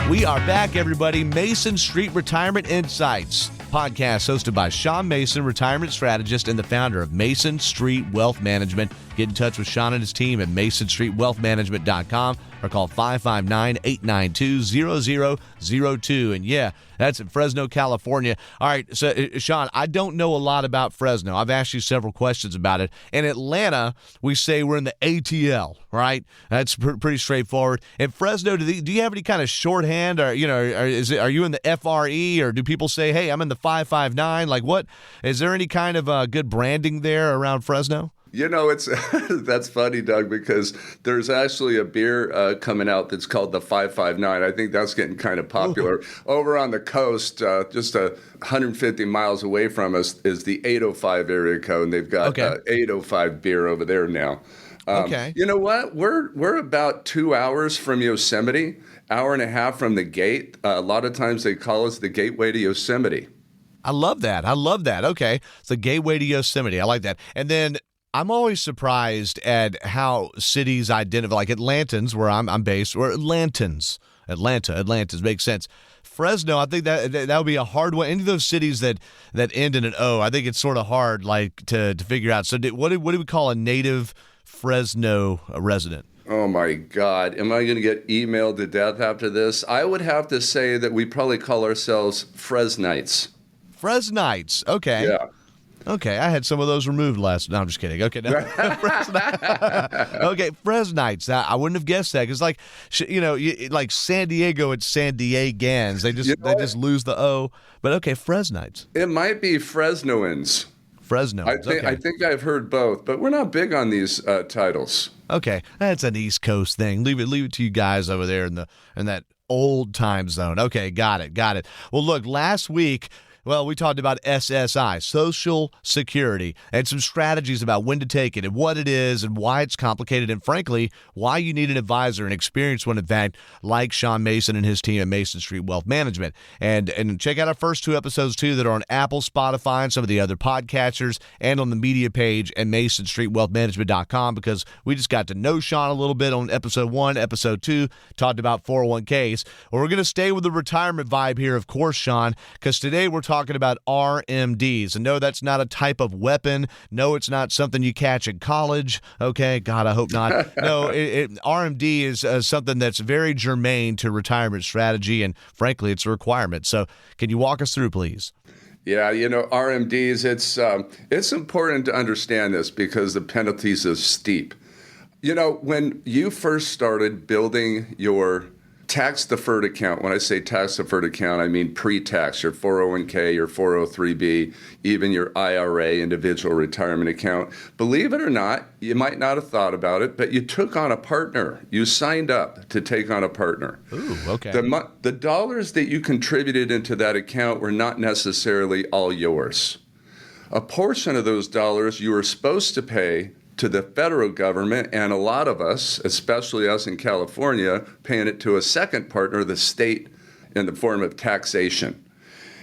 We are back, everybody. Mason Street Retirement Insights podcast hosted by Sean Mason, retirement strategist and the founder of Mason Street Wealth Management. Get in touch with Sean and his team at masonstreetwealthmanagement.com or call 559-892-0002. And yeah, that's in Fresno, California. All right, so Sean, I don't know a lot about Fresno. I've asked you several questions about it. In Atlanta, we say we're in the ATL, right? That's pretty straightforward. In Fresno, do you have any kind of shorthand, or are you in the FRE, or do people say, hey, I'm in the 559? Like, what is there any kind of good branding there around Fresno? It's that's funny, Doug, because there's actually a beer coming out that's called the 559. I think that's getting kind of popular. Ooh. Over on the coast, just 150 miles away from us is the 805 area code, and they've got 805 beer over there now. Okay. You know what? We're about 2 hours from Yosemite, hour and a half from the gate. A lot of times they call us the gateway to Yosemite. I love that. Okay. It's the gateway to Yosemite. I like that. And then I'm always surprised at how cities identify, like Atlantans, where I'm based, or Atlantans. Atlantas makes sense. Fresno, I think that would be a hard one. Any of those cities that end in an O, I think it's sort of hard, like to figure out. So what do we call a native Fresno resident? Oh my God, am I going to get emailed to death after this? I would have to say that we probably call ourselves Fresnites. Fresnites, okay. Yeah. Okay, I had some of those removed last. No, I'm just kidding. Okay, no. Okay, Fresnites. I wouldn't have guessed that because, like San Diego, it's San Diegans. They just lose the O. But okay, Fresnites. It might be Fresnoans. Fresnoans. I think I've heard both, but we're not big on these titles. Okay, that's an East Coast thing. Leave it to you guys over there in that old time zone. Okay, got it. Well, look, last week. Well, we talked about SSI, Social Security, and some strategies about when to take it and what it is and why it's complicated and, frankly, why you need an advisor, an experienced one, in fact, like Sean Mason and his team at Mason Street Wealth Management. And check out our first two episodes, too, that are on Apple, Spotify, and some of the other podcatchers, and on the media page at masonstreetwealthmanagement.com, because we just got to know Sean a little bit on episode 1, episode 2, talked about 401ks. Well, we're going to stay with the retirement vibe here, of course, Sean, because today we're talking about RMDs. And no, that's not a type of weapon. No, it's not something you catch in college. Okay, God, I hope not. No, RMD is something that's very germane to retirement strategy, and frankly, it's a requirement. So can you walk us through, please? Yeah, RMDs, it's important to understand this because the penalties are steep. When you first started building your tax-deferred account. When I say tax-deferred account, I mean pre-tax, your 401k, your 403b, even your IRA, individual retirement account. Believe it or not, you might not have thought about it, but you took on a partner. You signed up to take on a partner. Ooh, okay. The dollars that you contributed into that account were not necessarily all yours. A portion of those dollars you were supposed to pay to the federal government, and a lot of us, especially us in California, paying it to a second partner, the state, in the form of taxation.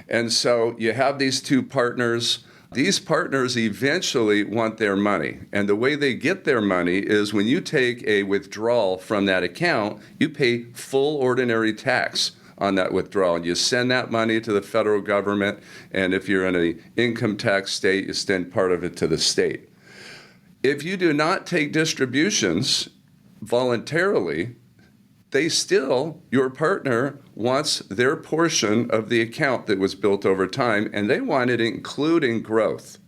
And so you have these two partners. These partners eventually want their money. And the way they get their money is when you take a withdrawal from that account, you pay full ordinary tax on that withdrawal. You send that money to the federal government, and if you're in an income tax state, you send part of it to the state. If you do not take distributions voluntarily, your partner wants their portion of the account that was built over time, and they want it including growth.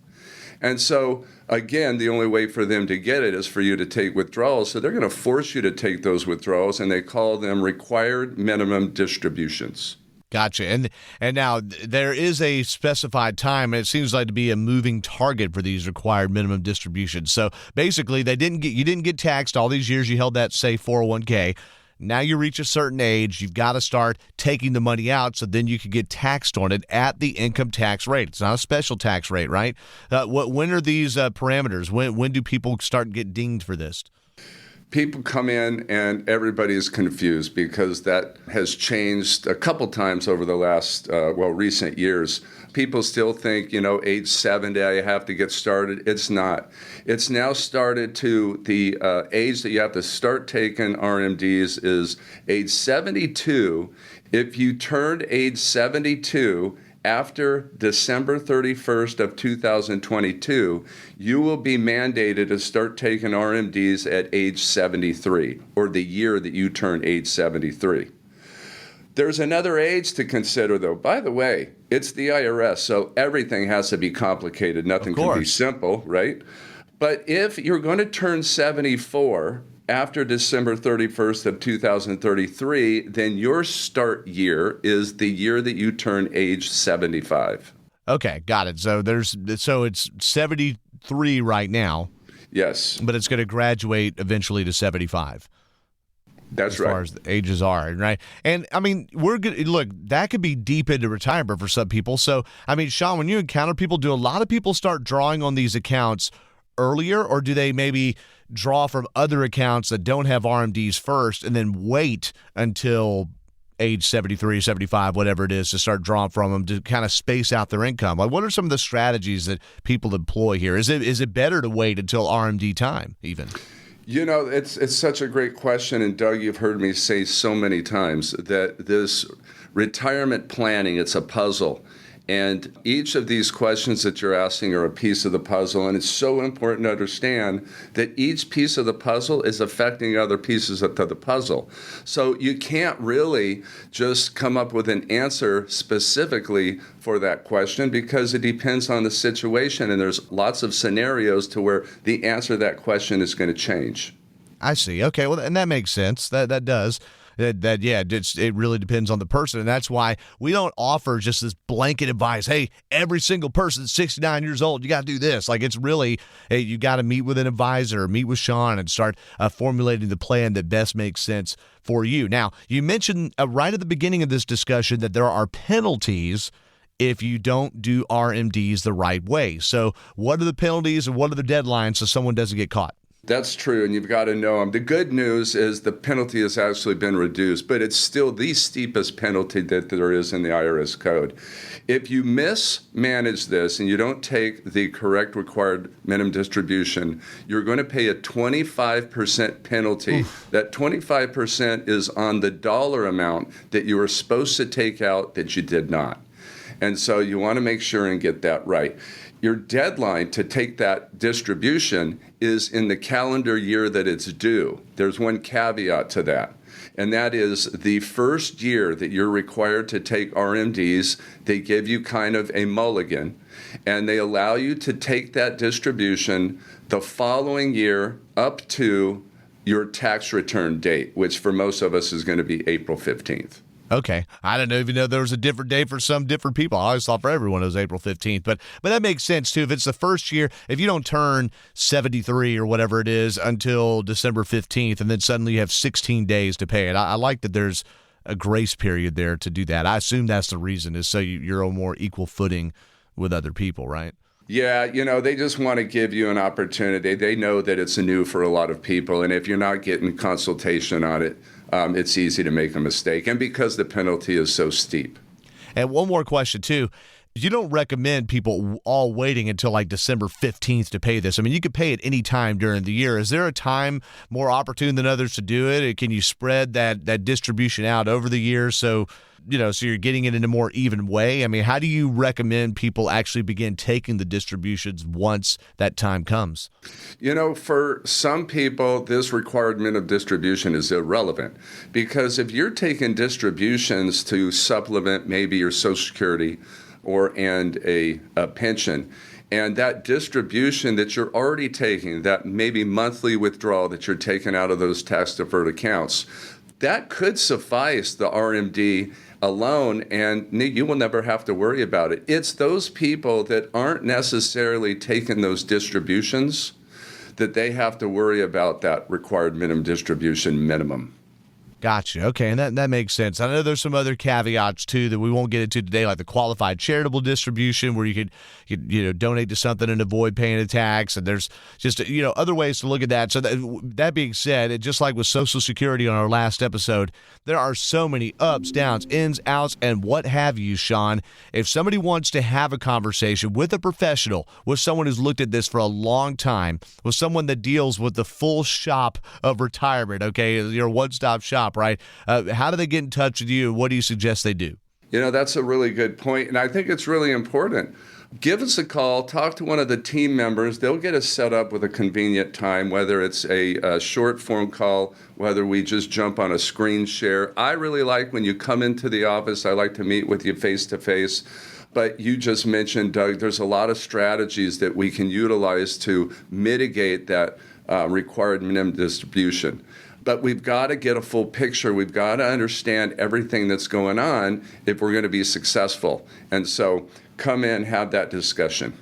And so, again, the only way for them to get it is for you to take withdrawals. So they're going to force you to take those withdrawals, and they call them required minimum distributions. Gotcha. And now there is a specified time, and it seems like to be a moving target for these required minimum distributions. So basically, you didn't get taxed all these years you held that, say, 401k. Now you reach a certain age, you've got to start taking the money out so then you can get taxed on it at the income tax rate. It's not a special tax rate, right? When are these parameters? When do people start to get dinged for this? People come in and everybody is confused because that has changed a couple times over the last, recent years. People still think, age 70, I have to get started. It's not. It's now started to the age that you have to start taking RMDs is age 72. If you turned age 72 after December 31st of 2022, you will be mandated to start taking RMDs at age 73, or the year that you turn age 73. There's another age to consider, though. By the way, it's the IRS, so everything has to be complicated. Nothing can be simple, right? But if you're going to turn 74 after December 31st of 2033, then your start year is the year that you turn age 75. Okay, got it. So it's 73 right now. Yes. But it's going to graduate eventually to 75. That's right. As far as the ages are, right? And, I mean, we're good. Look, that could be deep into retirement for some people. So, I mean, Sean, when you encounter people, do a lot of people start drawing on these accounts earlier, or do they maybe draw from other accounts that don't have RMDs first and then wait until age 73, 75, whatever it is, to start drawing from them to kind of space out their income? Like, what are some of the strategies that people employ here? Is it better to wait until RMD time even? It's such a great question, and Doug, you've heard me say so many times that this retirement planning, it's a puzzle. And each of these questions that you're asking are a piece of the puzzle, and it's so important to understand that each piece of the puzzle is affecting other pieces of the puzzle. So you can't really just come up with an answer specifically for that question because it depends on the situation, and there's lots of scenarios to where the answer to that question is going to change. I see. Okay, well, and that makes sense. That does. It really depends on the person, and that's why we don't offer just this blanket advice. Hey, every single person that's 69 years old, you got to do this. Like, it's really, hey, you got to meet with an advisor, meet with Sean, and start formulating the plan that best makes sense for you. Now, you mentioned right at the beginning of this discussion that there are penalties if you don't do RMDs the right way. So, what are the penalties and what are the deadlines so someone doesn't get caught? That's true, and you've got to know them. The good news is the penalty has actually been reduced, but it's still the steepest penalty that there is in the IRS code. If you mismanage this and you don't take the correct required minimum distribution, you're going to pay a 25% penalty. Oof. That 25% is on the dollar amount that you were supposed to take out that you did not. And so you want to make sure and get that right. Your deadline to take that distribution is in the calendar year that it's due. There's one caveat to that, and that is the first year that you're required to take RMDs, they give you kind of a mulligan, and they allow you to take that distribution the following year up to your tax return date, which for most of us is going to be April 15th. Okay. I didn't even know there was a different day for some different people. I always thought for everyone it was April 15th. But that makes sense, too. If it's the first year, if you don't turn 73 or whatever it is until December 15th, and then suddenly you have 16 days to pay it, I like that there's a grace period there to do that. I assume that's the reason, is so you're on more equal footing with other people, right? Yeah, they just want to give you an opportunity. They know that it's new for a lot of people, and if you're not getting consultation on it, it's easy to make a mistake, and because the penalty is so steep. And one more question, too. You don't recommend people all waiting until like December 15th to pay this. I mean, you could pay it any time during the year. Is there a time more opportune than others to do it? Can you spread that distribution out over the year so you're getting it in a more even way? I mean, how do you recommend people actually begin taking the distributions once that time comes? For some people, this required minimum distribution is irrelevant because if you're taking distributions to supplement maybe your Social Security and a pension, and that distribution that you're already taking, that maybe monthly withdrawal that you're taking out of those tax-deferred accounts, that could suffice the RMD alone, and you will never have to worry about it. It's those people that aren't necessarily taking those distributions that they have to worry about that required minimum distribution minimum. Gotcha. Okay, and that makes sense. I know there's some other caveats too that we won't get into today, like the qualified charitable distribution, where you could donate to something and avoid paying a tax, and there's just other ways to look at that. So that being said, just like with Social Security on our last episode, there are so many ups, downs, ins, outs, and what have you, Sean. If somebody wants to have a conversation with a professional, with someone who's looked at this for a long time, with someone that deals with the full shop of retirement, okay, your one-stop shop, right? How do they get in touch with you? What do you suggest they do? That's a really good point, and I think it's really important. Give us a call, talk to one of the team members. They'll get us set up with a convenient time, whether it's a short phone call, whether we just jump on a screen share. I really like when you come into the office, I like to meet with you face-to-face. But you just mentioned, Doug, there's a lot of strategies that we can utilize to mitigate that required minimum distribution. But we've got to get a full picture. We've got to understand everything that's going on if we're going to be successful. And so come in, have that discussion.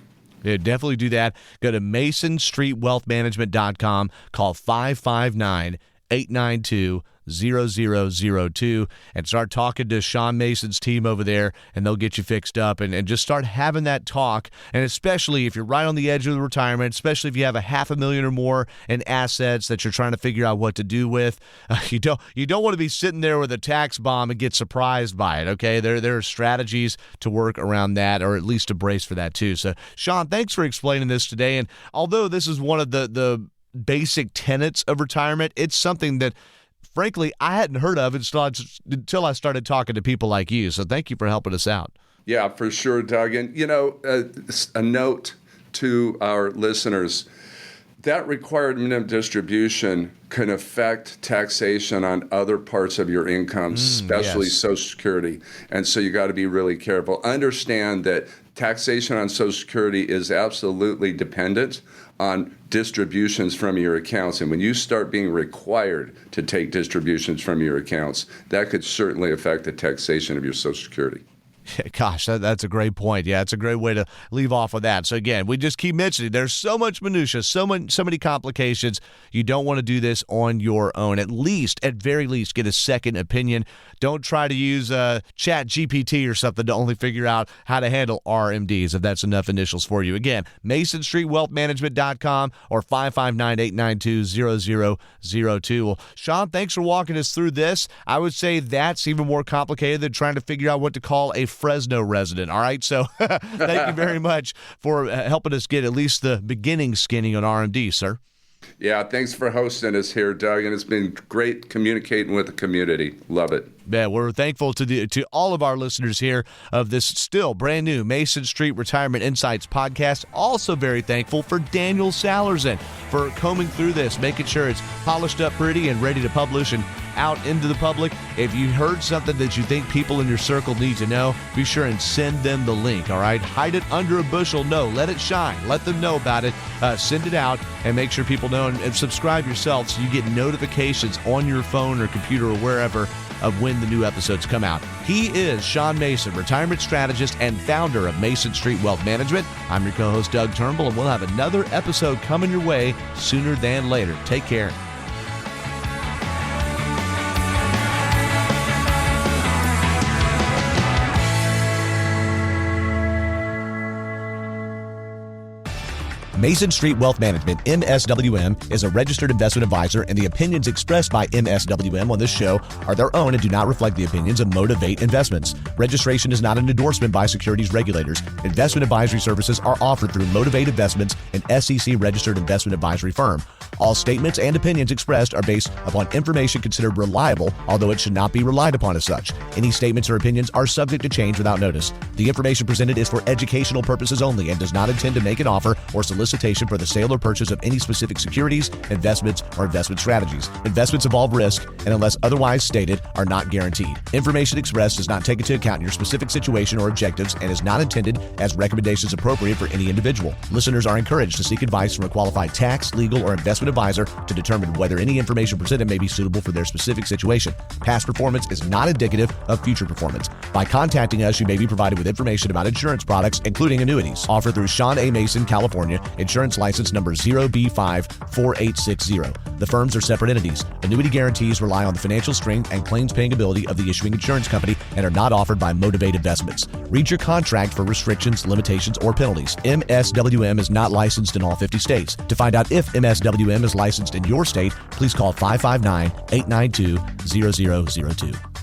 Yeah, definitely do that. Go to masonstreetwealthmanagement.com. Call 559-892-0002 and start talking to Sean Mason's team over there, and they'll get you fixed up and just start having that talk. And especially if you're right on the edge of the retirement, especially if you have $500,000 or more in assets that you're trying to figure out what to do with, you don't want to be sitting there with a tax bomb and get surprised by it. Okay, there are strategies to work around that, or at least to brace for that too. So Sean, thanks for explaining this today. And although this is one of the basic tenets of retirement, it's something that frankly, I hadn't heard of until I started talking to people like you. So thank you for helping us out. Yeah, for sure, Doug. And, a note to our listeners, that required minimum distribution can affect taxation on other parts of your income, especially Social Security. And so you got to be really careful. Understand that taxation on Social Security is absolutely dependent on distributions from your accounts. And when you start being required to take distributions from your accounts, that could certainly affect the taxation of your Social Security. Gosh, that's a great point. Yeah, it's a great way to leave off with that. So again, we just keep mentioning there's so much minutia, so many complications. You don't want to do this on your own. At very least, get a second opinion. Don't try to use Chat GPT or something to only figure out how to handle RMDs, if that's enough initials for you. Again, masonstreetwealthmanagement.com or 559-892-0002. Well, Sean, thanks for walking us through this. I would say that's even more complicated than trying to figure out what to call a Fresno resident. All right, so thank you very much for helping us get at least the beginning skinning on RMD, sir. Yeah, thanks for hosting us here, Doug, and it's been great communicating with the community. Love it. Yeah, we're thankful to all of our listeners here of this still brand new Mason Street Retirement Insights podcast. Also very thankful for Daniel Salerson for combing through this, making sure it's polished up pretty and ready to publish and out into the public. If you heard something that you think people in your circle need to know, be sure and send them the link, all right? Hide it under a bushel. No, let it shine. Let them know about it. Send it out and make sure people know, and subscribe yourself so you get notifications on your phone or computer or wherever of when the new episodes come out. He is Sean Mason, retirement strategist and founder of Mason Street Wealth Management. I'm your co-host, Doug Turnbull, and we'll have another episode coming your way sooner than later. Take care. Mason Street Wealth Management, MSWM, is a registered investment advisor, and the opinions expressed by MSWM on this show are their own and do not reflect the opinions of Motivate Investments. Registration is not an endorsement by securities regulators. Investment advisory services are offered through Motivate Investments, an SEC-registered investment advisory firm. All statements and opinions expressed are based upon information considered reliable, although it should not be relied upon as such. Any statements or opinions are subject to change without notice. The information presented is for educational purposes only and does not intend to make an offer or solicitation for the sale or purchase of any specific securities, investments, or investment strategies. Investments involve risk and, unless otherwise stated, are not guaranteed. Information expressed does not take into account your specific situation or objectives and is not intended as recommendations appropriate for any individual. Listeners are encouraged to seek advice from a qualified tax, legal, or investment advisor to determine whether any information presented may be suitable for their specific situation. Past performance is not indicative of future performance. By contacting us, you may be provided with information about insurance products, including annuities, offered through Sean A. Mason, California, Insurance license number 0B54860. The firms are separate entities. Annuity guarantees rely on the financial strength and claims paying ability of the issuing insurance company and are not offered by Motivate Investments. Read your contract for restrictions, limitations, or penalties. MSWM is not licensed in all 50 states. To find out if MSWM is licensed in your state, please call 559-892-0002.